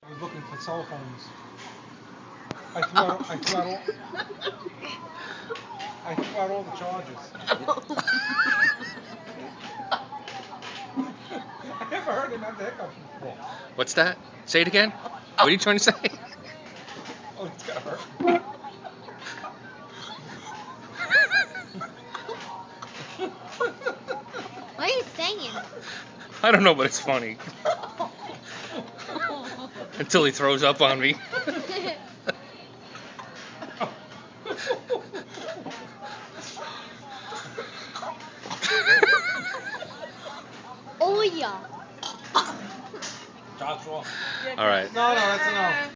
I was looking for cell phones. I threw out all the charges. I never heard him have the hiccups before. What's that? Say it again. What are you trying to say? Oh, it's gonna hurt. What are you saying? I don't know, but it's funny. Until he throws up on me. Oh yeah. Joshua. All right. No, that's enough.